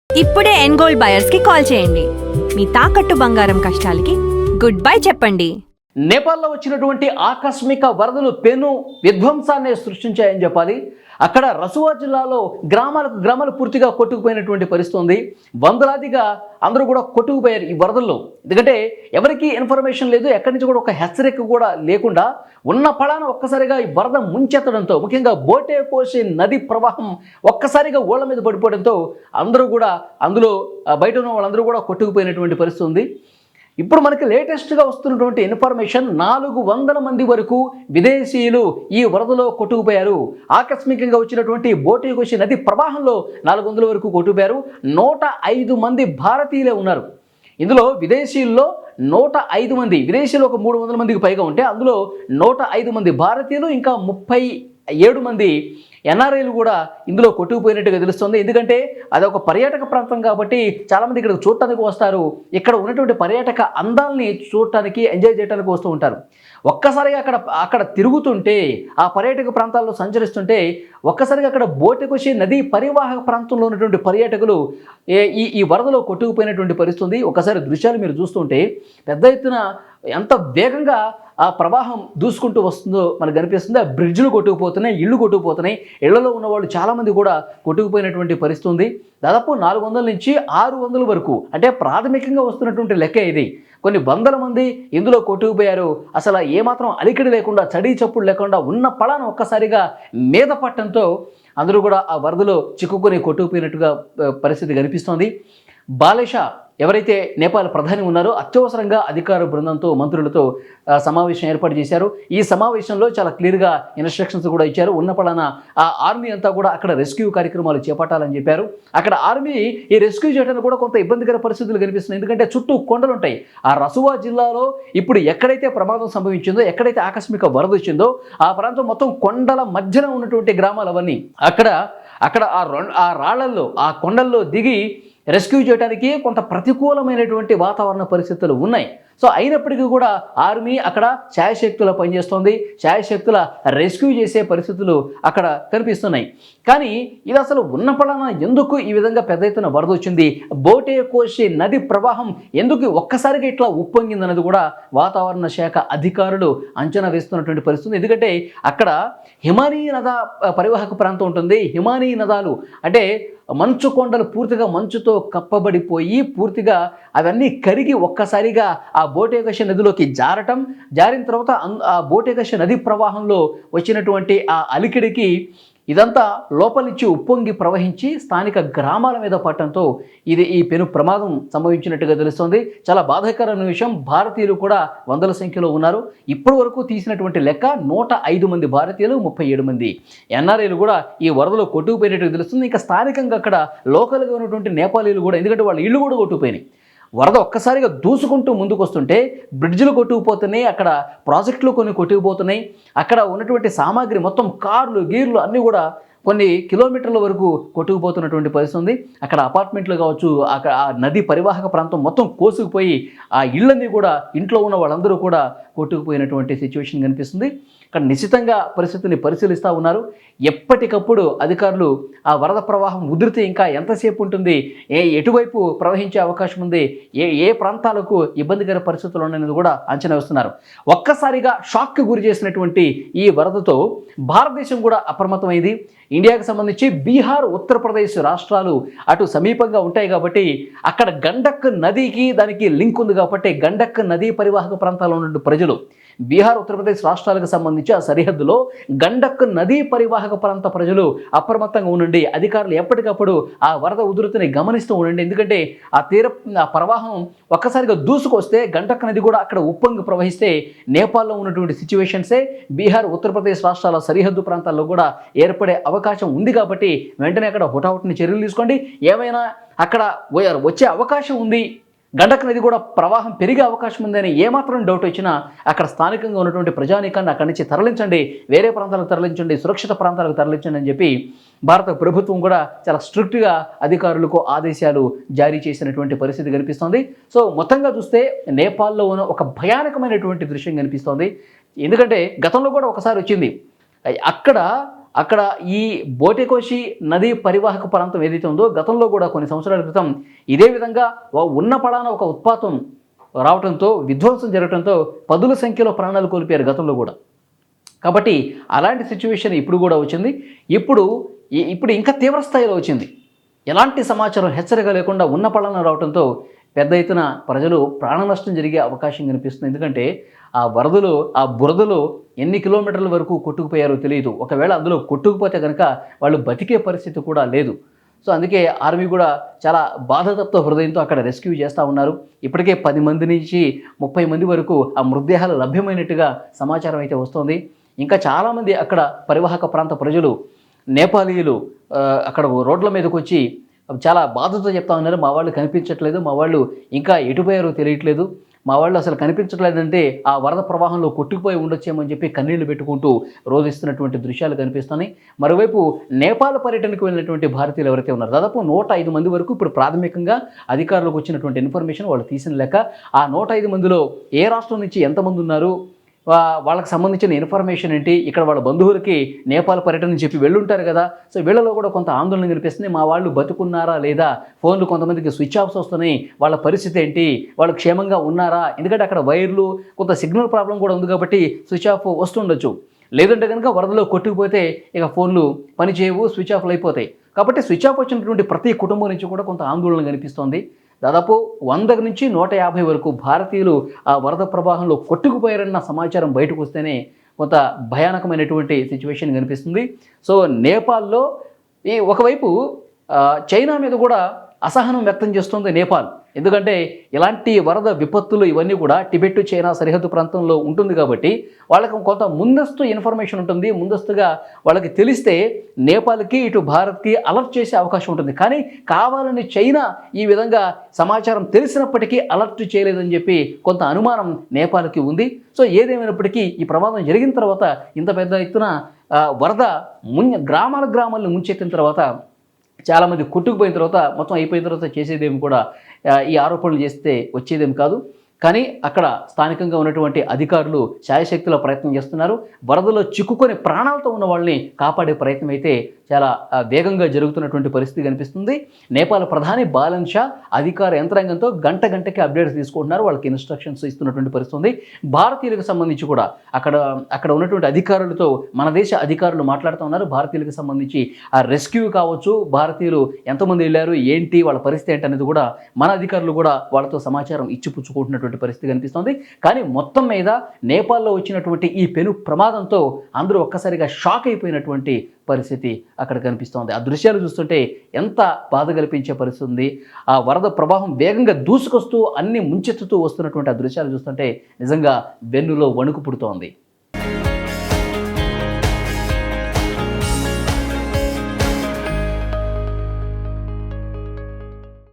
ఇప్పుడే ఎన్గోల్డ్ బయర్స్ కి కాల్ చేయండి. మీ తాకట్టు బంగారం కష్టాలకి గుడ్ బై చెప్పండి. నేపాల్లో వచ్చినటువంటి ఆకస్మిక వరదలు పెను విధ్వంసాన్ని సృష్టించాయని చెప్పాలి. అక్కడ రసువా జిల్లాలో గ్రామాలు పూర్తిగా కొట్టుకుపోయినటువంటి పరిస్థితి ఉంది. వందలాదిగా అందరూ కూడా కొట్టుకుపోయారు ఈ వరదల్లో. ఎందుకంటే ఎవరికి ఇన్ఫర్మేషన్ లేదు, ఎక్కడి నుంచి కూడా ఒక హెచ్చరిక కూడా లేకుండా ఉన్న పళాన ఒక్కసారిగా ఈ వరద ముంచెత్తడంతో, ముఖ్యంగా బోటే కోసి నది ప్రవాహం ఒక్కసారిగా ఓళ్ల మీద పడిపోవడంతో అందరూ కూడా అందులో బయట ఉన్న వాళ్ళందరూ కూడా కొట్టుకుపోయినటువంటి పరిస్థితి ఉంది. ఇప్పుడు మనకి లేటెస్ట్గా వస్తున్నటువంటి ఇన్ఫర్మేషన్ 400 మంది వరకు విదేశీయులు ఈ వరదలో కొట్టుకుపోయారు. ఆకస్మికంగా వచ్చినటువంటి బోటేకోషి నది ప్రవాహంలో 400 వరకు కొట్టుకుపోయారు. 105 మంది భారతీయులే ఉన్నారు. ఇందులో విదేశీయుల్లో 105 మంది, విదేశీయులు ఒక 300 మందికి పైగా ఉంటే అందులో 105 మంది భారతీయులు, ఇంకా 37 మంది ఎన్ఆర్ఐలు కూడా ఇందులో కొట్టుకుపోయినట్టుగా తెలుస్తుంది. ఎందుకంటే అదొక పర్యాటక ప్రాంతం కాబట్టి చాలామంది ఇక్కడికి చూడటానికి వస్తారు. ఇక్కడ ఉన్నటువంటి పర్యాటక అందాలని చూడటానికి, ఎంజాయ్ చేయడానికి వస్తూ ఉంటారు. ఒక్కసారిగా అక్కడ తిరుగుతుంటే, ఆ పర్యాటక ప్రాంతాల్లో సంచరిస్తుంటే ఒక్కసారిగా అక్కడ బోటేకోషి నది పరివాహక ప్రాంతంలో ఉన్నటువంటి పర్యాటకులు ఈ వరదలో కొట్టుకుపోయినటువంటి పరిస్థితి ఉంది. ఒకసారి దృశ్యాలు మీరు చూస్తుంటే పెద్ద ఎత్తున ఎంత వేగంగా ఆ ప్రవాహం దూసుకుంటూ వస్తుందో మనకు కనిపిస్తుంది. ఆ బ్రిడ్జ్లు కొట్టుకుపోతున్నాయి, ఇళ్ళు కొట్టుకుపోతున్నాయి. ఇళ్లలో ఉన్నవాళ్ళు చాలామంది కూడా కొట్టుకుపోయినటువంటి పరిస్థితి ఉంది. దాదాపు 400 నుంచి 600 వరకు, అంటే ప్రాథమికంగా వస్తున్నటువంటి లెక్క ఇది. కొన్ని వందల మంది ఇందులో కొట్టుకుపోయారు. అసలు ఏమాత్రం అలికిడి లేకుండా, చడి చప్పుడు లేకుండా ఉన్న పళాన ఒక్కసారిగా మీద పట్టడంతో అందరూ కూడా ఆ వరదలో చిక్కుకొని కొట్టుకుపోయినట్టుగా పరిస్థితి కనిపిస్తోంది. బాలేషా ఎవరైతే నేపాల్ ప్రధాని ఉన్నారో అత్యవసరంగా అధికార బృందంతో, మంత్రులతో సమావేశం ఏర్పాటు చేశారు. ఈ సమావేశంలో చాలా క్లియర్గా ఇన్స్ట్రక్షన్స్ కూడా ఇచ్చారు. ఉన్న పళాన ఆ ఆర్మీ అంతా కూడా అక్కడ రెస్క్యూ కార్యక్రమాలు చేపట్టాలని చెప్పారు. అక్కడ ఆర్మీ ఈ రెస్క్యూ చేయడానికి కూడా కొంత ఇబ్బందికర పరిస్థితులు కనిపిస్తున్నాయి. ఎందుకంటే చుట్టూ కొండలు ఉంటాయి. ఆ రసువా జిల్లాలో ఇప్పుడు ఎక్కడైతే ప్రమాదం సంభవించిందో, ఎక్కడైతే ఆకస్మిక వరద వచ్చిందో ఆ ప్రాంతం మొత్తం కొండల మధ్యన ఉన్నటువంటి గ్రామాలు అవన్నీ. అక్కడ ఆ రాళ్లల్లో, ఆ కొండల్లో దిగి రెస్క్యూ చేయడానికి కొంత ప్రతికూలమైనటువంటి వాతావరణ పరిస్థితులు ఉన్నాయి. సో అయినప్పటికీ కూడా ఆర్మీ అక్కడ శాయశక్తుల పనిచేస్తోంది. శాయశక్తుల రెస్క్యూ చేసే పరిస్థితులు అక్కడ కనిపిస్తున్నాయి. కానీ ఇది అసలు ఉన్న పళాన ఎందుకు ఈ విధంగా పెద్ద ఎత్తున వరద వచ్చింది, బోటేకోషి నది ప్రవాహం ఎందుకు ఒక్కసారిగా ఇట్లా ఉప్పొంగిందన్నది కూడా వాతావరణ శాఖ అధికారులు అంచనా వేస్తున్నటువంటి పరిస్థితి. ఎందుకంటే అక్కడ హిమానీ నద పరివాహక ప్రాంతం ఉంటుంది. హిమానీ నదాలు అంటే మంచు కొండలు పూర్తిగా మంచుతో కప్పబడిపోయి పూర్తిగా అవన్నీ కరిగి ఒక్కసారిగా ఆ బోటేకోషి నదిలోకి జారిన తర్వాత ఆ బోటేకోషి నది ప్రవాహంలో వచ్చినటువంటి ఆ అలికిడికి ఇదంతా లోపలిచ్చి ఉప్పొంగి ప్రవహించి స్థానిక గ్రామాల మీద పడటంతో ఈ పెను ప్రమాదం సంభవించినట్టుగా తెలుస్తోంది. చాలా బాధాకరమైన విషయం. భారతీయులు కూడా వందల సంఖ్యలో ఉన్నారు. ఇప్పటి వరకు తీసినటువంటి లెక్క 105 మంది భారతీయులు, 37 మంది ఎన్ఆర్ఐలు కూడా ఈ వరదలో కొట్టుకుపోయినట్టుగా తెలుస్తుంది. ఇంకా స్థానికంగా అక్కడ లోకల్గా ఉన్నటువంటి నేపాలీలు కూడా, ఎందుకంటే వాళ్ళ ఇళ్ళు కూడా కొట్టుకుపోయినాయి. వరద ఒక్కసారిగా దూసుకుంటూ ముందుకు వస్తుంటే బ్రిడ్జ్లు కొట్టుకుపోతున్నాయి, అక్కడ ప్రాజెక్టులు కొన్ని కొట్టుకుపోతున్నాయి. అక్కడ ఉన్నటువంటి సామాగ్రి మొత్తం కార్లు, గీర్లు అన్నీ కూడా కొన్ని కిలోమీటర్ల వరకు కొట్టుకుపోతున్నటువంటి పరిస్థితి ఉంది. అక్కడ అపార్ట్మెంట్లు కావచ్చు, అక్కడ ఆ నది పరివాహక ప్రాంతం మొత్తం కోసుకుపోయి ఆ ఇళ్ళన్నీ కూడా, ఇంట్లో ఉన్న వాళ్ళందరూ కూడా కొట్టుకుపోయినటువంటి సిచ్యువేషన్ కనిపిస్తుంది. అక్కడ నిశ్చితంగా పరిస్థితిని పరిశీలిస్తూ ఉన్నారు. ఎప్పటికప్పుడు అధికారులు ఆ వరద ప్రవాహం ఉధృతి ఇంకా ఎంతసేపు ఉంటుంది, ఎటువైపు ప్రవహించే అవకాశం ఉంది, ఏ ప్రాంతాలకు ఇబ్బందికర పరిస్థితులు ఉన్నాయనేది కూడా అంచనా వేస్తున్నారు. ఒక్కసారిగా షాక్కి గురి చేసినటువంటి ఈ వరదతో భారతదేశం కూడా అప్రమత్తమైంది. ఇండియాకు సంబంధించి బీహార్, ఉత్తరప్రదేశ్ రాష్ట్రాలు అటు సమీపంగా ఉంటాయి కాబట్టి అక్కడ గండక్ నదికి దానికి లింక్ ఉంది కాబట్టి గండక్ నదీ పరివాహక ప్రాంతాల్లో ఉన్న ప్రజలు, బీహార్, ఉత్తరప్రదేశ్ రాష్ట్రాలకు సంబంధించి ఆ సరిహద్దులో గండక్ నదీ పరివాహక ప్రాంత ప్రజలు అప్రమత్తంగా ఉండండి. అధికారులు ఎప్పటికప్పుడు ఆ వరద ఉధృతిని గమనిస్తూ ఉండండి. ఎందుకంటే ఆ ప్రవాహం ఒక్కసారిగా దూసుకొస్తే గండక్ నది కూడా అక్కడ ఉప్పొంగి ప్రవహిస్తే నేపాల్లో ఉన్నటువంటి సిచ్యువేషన్సే బీహార్, ఉత్తరప్రదేశ్ రాష్ట్రాల సరిహద్దు ప్రాంతాల్లో కూడా ఏర్పడే అవకాశం ఉంది. కాబట్టి వెంటనే అక్కడ హుటాహుటిని చర్యలు తీసుకోండి. ఏమైనా అక్కడ వచ్చే అవకాశం ఉంది, గండక్ నది కూడా ప్రవాహం పెరిగే అవకాశం ఉందని ఏమాత్రం డౌట్ వచ్చినా అక్కడ స్థానికంగా ఉన్నటువంటి ప్రజానీకాన్ని అక్కడి నుంచి తరలించండి, వేరే ప్రాంతాలకు తరలించండి, సురక్షిత ప్రాంతాలకు తరలించండి అని చెప్పి భారత ప్రభుత్వం కూడా చాలా స్ట్రిక్ట్గా అధికారులకు ఆదేశాలు జారీ చేసినటువంటి పరిస్థితి కనిపిస్తోంది. సో మొత్తంగా చూస్తే నేపాల్లో ఉన్న ఒక భయానకమైనటువంటి దృశ్యం కనిపిస్తోంది. ఎందుకంటే గతంలో కూడా ఒకసారి వచ్చింది. అక్కడ అక్కడ ఈ బోటెకోషి నదీ పరివాహక ప్రాంతం ఏదైతే ఉందో గతంలో కూడా కొన్ని సంవత్సరాల క్రితం ఇదే విధంగా ఉన్న పడాన ఒక ఉత్పాతం రావడంతో విధ్వంసం జరగడంతో పదుల సంఖ్యలో ప్రాణాలు కోల్పోయారు గతంలో కూడా. కాబట్టి అలాంటి సిచ్యువేషన్ ఇప్పుడు కూడా వచ్చింది. ఇప్పుడు ఇంకా తీవ్ర స్థాయిలో వచ్చింది. ఎలాంటి సమాచారం హెచ్చరిక లేకుండా ఉన్న పడాన రావడంతో పెద్ద ఎత్తున ప్రజలు ప్రాణ నష్టం జరిగే అవకాశం కనిపిస్తుంది. ఎందుకంటే ఆ వరదలు ఆ బురదలో ఎన్ని కిలోమీటర్ల వరకు కొట్టుకుపోయారో తెలియదు. ఒకవేళ అందులో కొట్టుకుపోతే కనుక వాళ్ళు బతికే పరిస్థితి కూడా లేదు. సో అందుకే ఆర్మీ కూడా చాలా బాధాతప్త హృదయంతో అక్కడ రెస్క్యూ చేస్తూ ఉన్నారు. ఇప్పటికే 10 మంది నుంచి 30 మంది వరకు ఆ మృతదేహాలు లభ్యమైనట్టుగా సమాచారం అయితే వస్తోంది. ఇంకా చాలామంది అక్కడ పరివాహక ప్రాంత ప్రజలు నేపాలీయులు అక్కడ రోడ్ల మీదకి వచ్చి చాలా బాధతో చెప్తా ఉన్నారు. మా వాళ్ళు కనిపించట్లేదు, మా వాళ్ళు ఇంకా ఎటుపోయారో తెలియట్లేదు, మా వాళ్ళు అసలు కనిపించట్లేదంటే ఆ వరద ప్రవాహంలో కొట్టుకుపోయి ఉండొచ్చేమని చెప్పి కన్నీళ్లు పెట్టుకుంటూ రోధిస్తున్నటువంటి దృశ్యాలు కనిపిస్తున్నాయి. మరోవైపు నేపాల్ పర్యటనకు వెళ్ళినటువంటి భారతీయులు ఎవరైతే ఉన్నారో దాదాపు 105 మంది వరకు ఇప్పుడు ప్రాథమికంగా అధికారులకు వచ్చినటువంటి ఇన్ఫర్మేషన్ వాళ్ళు తీసిన లెక్క. ఆ 105 మందిలో ఏ రాష్ట్రం నుంచి ఎంతమంది ఉన్నారు, వాళ్ళకి సంబంధించిన ఇన్ఫర్మేషన్ ఏంటి, ఇక్కడ వాళ్ళ బంధువులకి నేపాల్ పర్యటన చెప్పి వెళ్ళుంటారు కదా. సో వీళ్ళలో కూడా కొంత ఆందోళన కనిపిస్తుంది. మా వాళ్ళు బతుకున్నారా లేదా, ఫోన్లు కొంతమందికి స్విచ్ ఆఫ్స్ వస్తున్నాయి, వాళ్ళ పరిస్థితి ఏంటి, వాళ్ళు క్షేమంగా ఉన్నారా, ఎందుకంటే అక్కడ వైర్లు కొంత సిగ్నల్ ప్రాబ్లం కూడా ఉంది కాబట్టి స్విచ్ ఆఫ్ వస్తుండొచ్చు. లేదంటే కనుక వరదలో కొట్టుకుపోతే ఇక ఫోన్లు పనిచేయవు, స్విచ్ ఆఫ్లు అయిపోతాయి. కాబట్టి స్విచ్ ఆఫ్ వచ్చినటువంటి ప్రతి కుటుంబం నుంచి కూడా కొంత ఆందోళన కనిపిస్తోంది. దాదాపు 100 నుంచి 150 వరకు భారతీయులు ఆ వరద ప్రవాహంలో కొట్టుకుపోయారన్న సమాచారం బయటకు వస్తేనే కొంత భయానకమైనటువంటి సిచ్యువేషన్ కనిపిస్తుంది. సో నేపాల్లో ఒకవైపు చైనా మీద కూడా అసహనం వ్యక్తం చేస్తుంది నేపాల్. ఎందుకంటే ఇలాంటి వరద విపత్తులు ఇవన్నీ కూడా టిబెట్ చైనా సరిహద్దు ప్రాంతంలో ఉంటుంది కాబట్టి వాళ్ళకి కొంత ముందస్తు ఇన్ఫర్మేషన్ ఉంటుంది. ముందస్తుగా వాళ్ళకి తెలిస్తే నేపాల్కి ఇటు భారత్కి అలర్ట్ చేసే అవకాశం ఉంటుంది. కానీ కావాలని చైనా ఈ విధంగా సమాచారం తెలిసినప్పటికీ అలర్ట్ చేయలేదని చెప్పి కొంత అనుమానం నేపాల్కి ఉంది. సో ఏదేమైనప్పటికీ ఈ ప్రమాదం జరిగిన తర్వాత ఇంత పెద్ద ఎత్తున వరద గ్రామాలను ముంచెత్తిన తర్వాత చాలామంది కొట్టుకుపోయిన తర్వాత మొత్తం అయిపోయిన తర్వాత చేసేదేమి కూడా ఈ ఆరోపణలు చేస్తే వచ్చేదేమి కాదు. కానీ అక్కడ స్థానికంగా ఉన్నటువంటి అధికారులు శాయశక్తుల ప్రయత్నం చేస్తున్నారు. వరదలో చిక్కుకొని ప్రాణాలతో ఉన్న వాళ్ళని కాపాడే ప్రయత్నం అయితే చాలా వేగంగా జరుగుతున్నటువంటి పరిస్థితి కనిపిస్తుంది. నేపాల్ ప్రధాని బాలన్ షా అధికార యంత్రాంగంతో గంటకి అప్డేట్స్ తీసుకుంటున్నారు, వాళ్ళకి ఇన్స్ట్రక్షన్స్ ఇస్తున్నటువంటి పరిస్థితి ఉంది. భారతీయులకు సంబంధించి కూడా అక్కడ ఉన్నటువంటి అధికారులతో మన దేశ అధికారులు మాట్లాడుతూ ఉన్నారు. భారతీయులకు సంబంధించి ఆ రెస్క్యూ కావచ్చు, భారతీయులు ఎంతమంది వెళ్ళారు, ఏంటి వాళ్ళ పరిస్థితి ఏంటి అనేది కూడా మన అధికారులు కూడా వాళ్ళతో సమాచారం ఇచ్చిపుచ్చుకుంటున్నటువంటి పరిస్థితి కనిపిస్తోంది. కానీ మొత్తం మీద నేపాల్లో వచ్చినటువంటి ఈ పెను ప్రమాదంతో అందరూ ఒక్కసారిగా షాక్ అయిపోయినటువంటి పరిస్థితి అక్కడ కనిపిస్తోంది. ఆ దృశ్యాలు చూస్తుంటే ఎంత బాధ కల్పించే పరిస్థితి ఉంది. ఆ వరద ప్రవాహం వేగంగా దూసుకొస్తూ అన్ని ముంచెత్తుతూ వస్తున్నటువంటి ఆ దృశ్యాలు చూస్తుంటే నిజంగా వెన్నులో వణుకు పుడుతోంది.